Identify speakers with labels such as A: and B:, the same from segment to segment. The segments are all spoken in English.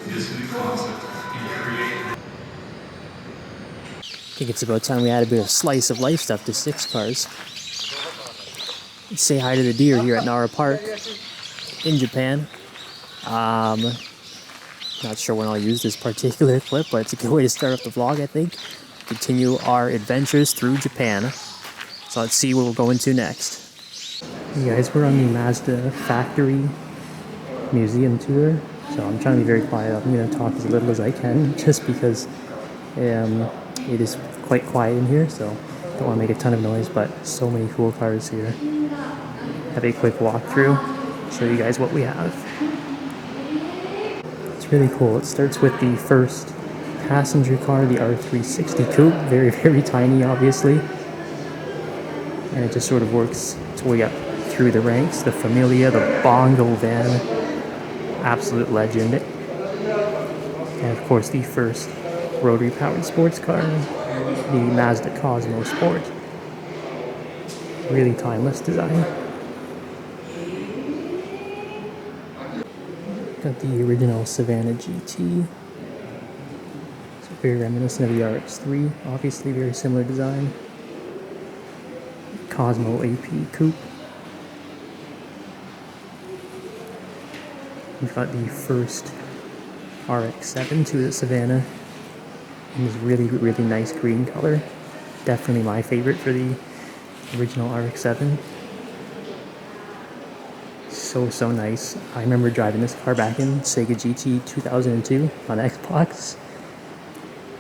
A: this new concept and create.
B: I think it's about time we add a bit of slice of life stuff to 6 cars. Say hi to the deer here at Nara Park in Japan. Not sure when I'll use this particular clip, but it's a good way to start off the vlog, I think. Continue our adventures through Japan. So let's see what we'll go into next. Hey guys, we're on the Mazda factory museum tour. So I'm trying to be very quiet. I'm going to talk as little as I can, just because it is quite quiet in here, so don't want to make a ton of noise, but so many cool cars here. Have a quick walkthrough, show you guys what we have. It's really cool. It starts with the first passenger car, the R360 Coupe, very, very tiny, obviously. And it just sort of works its way up through the ranks. The Familia, the Bongo van, absolute legend. And of course the first rotary powered sports car, the Mazda Cosmo Sport. Really timeless design. Got the original Savannah GT. It's very reminiscent of the RX-3, obviously very similar design. Cosmo AP Coupe. We've got the first RX-7 to the Savannah in this really, really nice green color. Definitely my favorite for the original RX-7. So nice. I remember driving this car back in Sega GT 2002 on Xbox,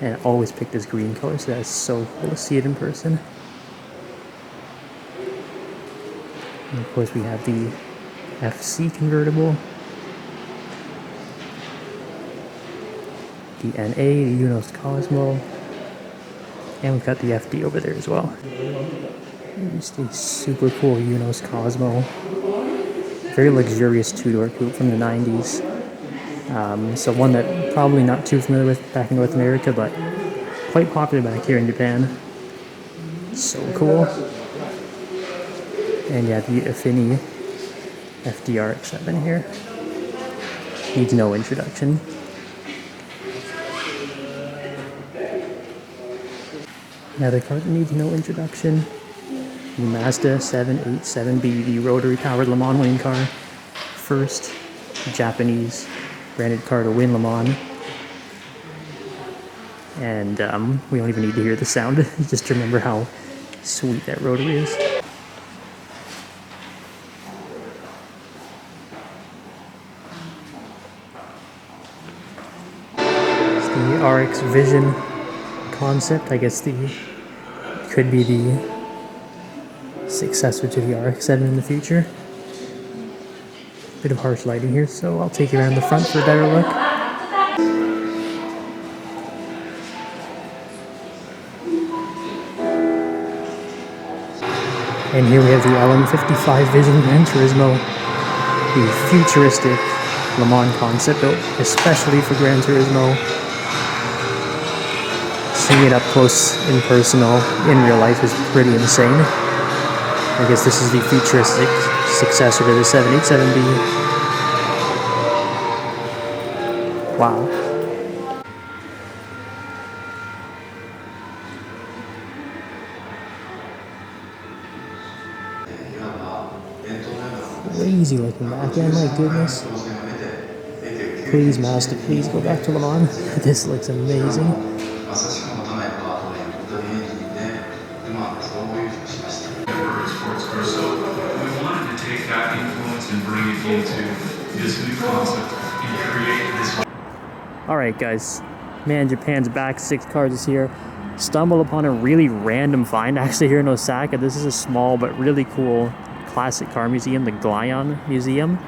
B: and I always picked this green color, so that's so cool to see it in person. And of course we have the FC convertible, the NA, the Unos Cosmo, and we've got the FD over there as well. Just a super cool Unos Cosmo. Very luxurious two-door coupe from the 90s. So one that probably not too familiar with back in North America, but quite popular back here in Japan. So cool. And yeah, the Affini FDRX7 here. Needs no introduction. Another car that needs no introduction. The Mazda 787B, the rotary powered Le Mans winning car. First Japanese branded car to win Le Mans. And we don't even need to hear the sound, just to remember how sweet that rotary is. It's the RX Vision concept, I guess could be the successor to the RX-7 in the future. Bit of harsh lighting here, so I'll take you around the front for a better look. And here we have the LM55 Vision Gran Turismo, the futuristic Le Mans concept built especially for Gran Turismo. Seeing it up close and personal in real life is pretty insane. I guess this is the futuristic successor to the 787B. Wow. Crazy looking back end, my goodness. Please, Mazda, please go back to Le Mans. This looks amazing.
A: So we wanted to take that influence and bring it into this new concept and create this.
B: Alright guys, man, Japan's back, 6 cars is here. Stumbled upon a really random find actually here in Osaka. This is a small but really cool classic car museum, the Glion Museum.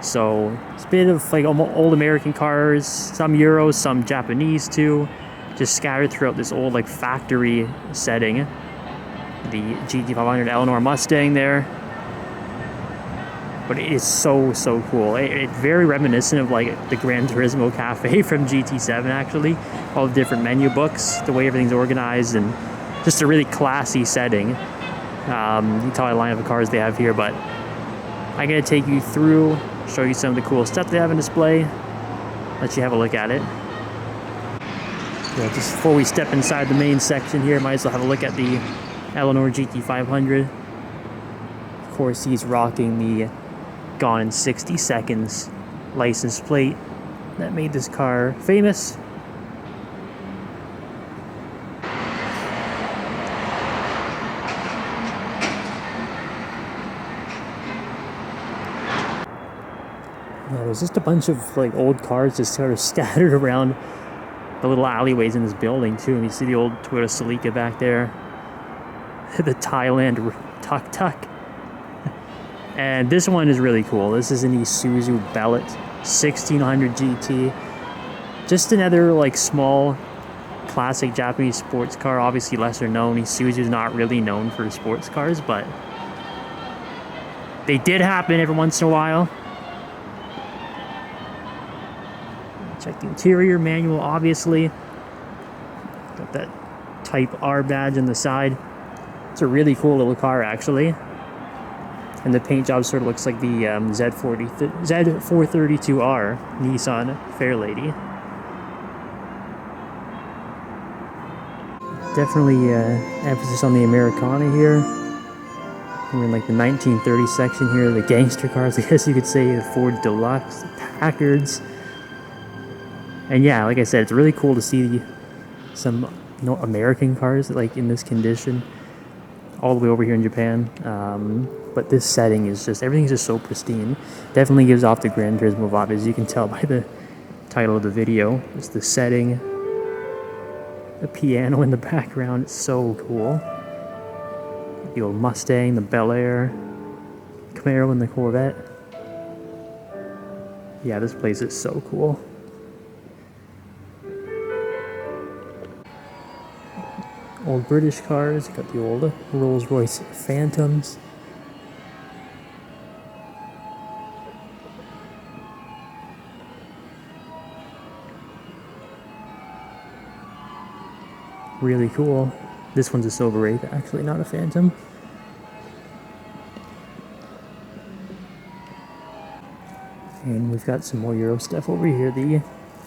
B: So it's a bit of like old American cars, some Euros, some Japanese too, just scattered throughout this old like factory setting. The GT500 Eleanor Mustang there, but it is so cool. It's very reminiscent of like the Gran Turismo Cafe from GT7 actually. All the different menu books, the way everything's organized, and just a really classy setting. You can tell by the line of cars they have here, but I'm gonna take you through, show you some of the cool stuff they have on display, let you have a look at it. Yeah, just before we step inside the main section here, might as well have a look at the Eleanor GT500. Of course, he's rocking the Gone in 60 Seconds license plate that made this car famous. Yeah, there's just a bunch of like old cars just sort of scattered around the little alleyways in this building too. And you see the old Toyota Celica back there, the Thailand tuk-tuk. And this one is really cool. This is an Isuzu Bellet 1600 GT. Just another like small classic Japanese sports car, obviously lesser known. Isuzu is not really known for sports cars, but they did happen every once in a while. Check the interior, manual obviously. Got that Type R badge on the side. It's a really cool little car actually. And the paint job sort of looks like the Z432R Nissan Fairlady. Definitely emphasis on the Americana here. We're in like the 1930s section here, the gangster cars, I guess you could say, the Ford Deluxe, the Packards. And yeah, like I said, it's really cool to see some American cars like in this condition all the way over here in Japan. But this setting is just, everything's just so pristine. Definitely gives off the Gran Turismo vibe, as you can tell by the title of the video. It's the setting, the piano in the background, it's so cool. The old Mustang, the Bel Air, Camaro and the Corvette. Yeah, this place is so cool. Old British cars, got the old Rolls-Royce Phantoms. Really cool. This one's a Silver Wraith, actually, not a Phantom. And we've got some more Euro stuff over here. The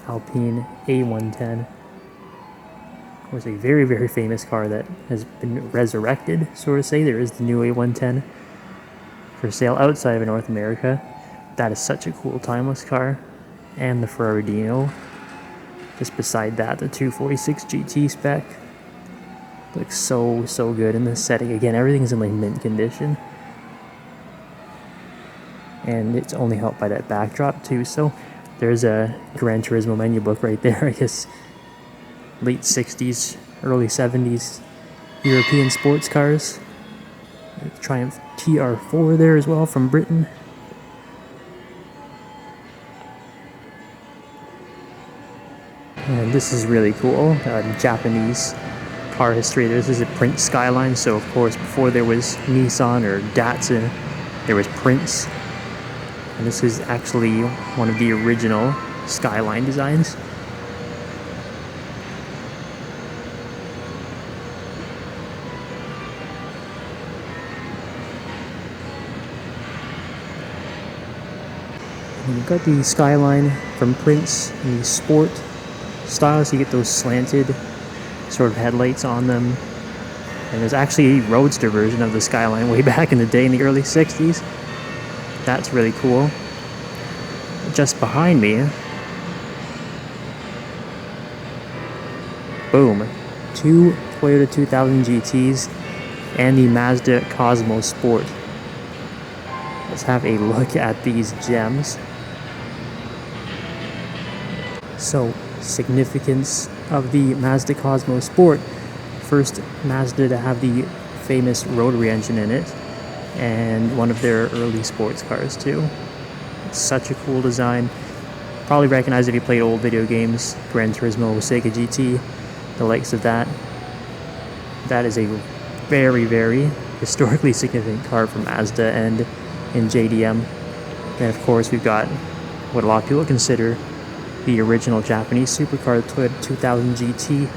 B: Alpine A110. Of course, a very, very famous car that has been resurrected, so to say. There is the new A110 for sale outside of North America. That is such a cool timeless car. And the Ferrari Dino. Just beside that, the 246 GT spec. Looks so, so good in this setting. Again, everything's in like mint condition. And it's only helped by that backdrop too. So there's a Gran Turismo menu book right there. I guess late 60s, early 70s European sports cars. Triumph TR4 there as well from Britain. And this is really cool, Japanese car history. This is a Prince Skyline, so of course before there was Nissan or Datsun, there was Prince. And this is actually one of the original Skyline designs. And you've got the Skyline from Prince in the sport style, so you get those slanted sort of headlights on them. And there's actually a roadster version of the Skyline way back in the day in the early 60s. That's really cool. Just behind me, boom, two Toyota 2000 GTs and the Mazda Cosmo Sport. Let's have a look at these gems. So, significance of the Mazda Cosmo Sport. First Mazda to have the famous rotary engine in it, and one of their early sports cars too. It's such a cool design. Probably recognize if you played old video games, Gran Turismo, Osaka GT, the likes of that. That is a very, very historically significant car from Mazda and in JDM. And of course we've got what a lot of people consider the original Japanese supercar, the Toyota 2000 GT.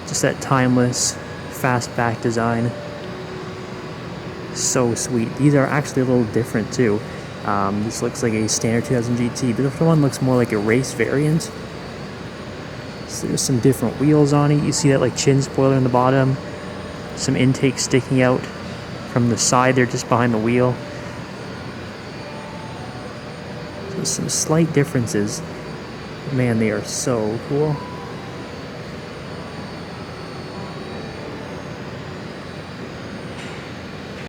B: Just that timeless, fastback design. So sweet. These are actually a little different too. This looks like a standard 2000 GT. The other one looks more like a race variant. So there's some different wheels on it. You see that like chin spoiler in the bottom. Some intake sticking out from the side there just behind the wheel. So some slight differences. Man, they are so cool.